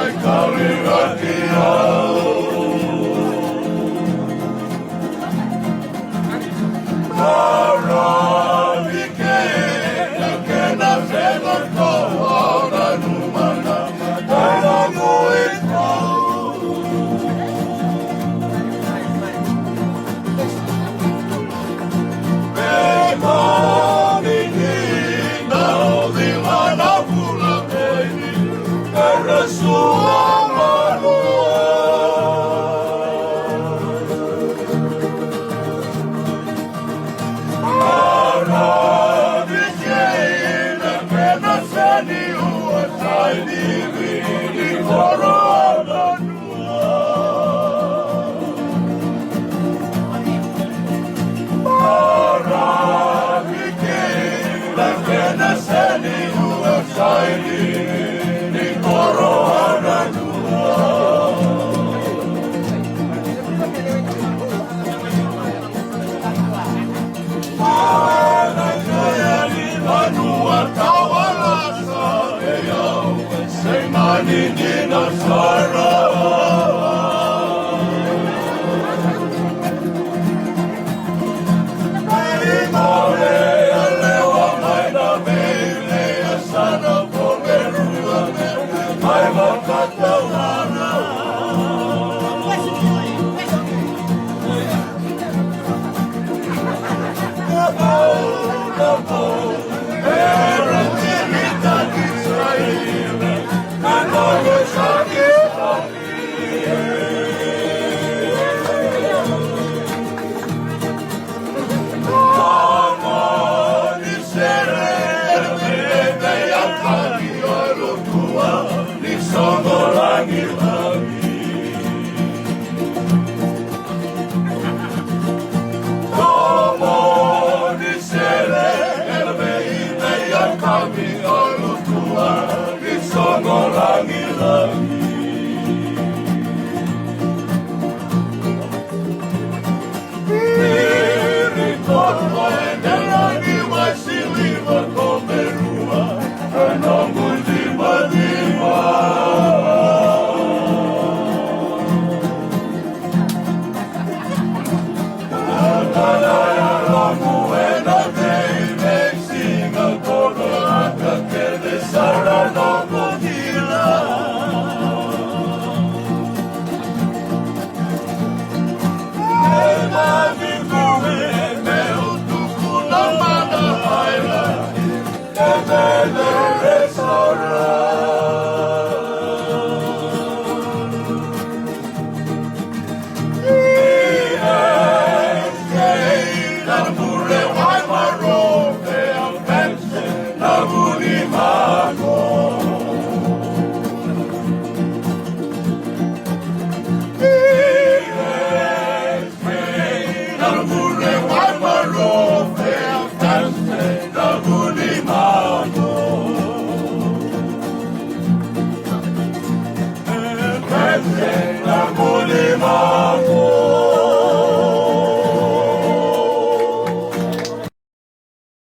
ai kariraki au. Marami ke na kena sema koa na numana kaya moe kau. Pekani ni na odi mana pula koini karasua manua. Marami ke na kena seni uatai diri di korona nua. Marami ke na kena seni uatai diri di korona nua. Mana kaya ni manua tawala sa eyaw say maningin ang sarap. Ay more alewa may nabili asana po meruga ay makatawa.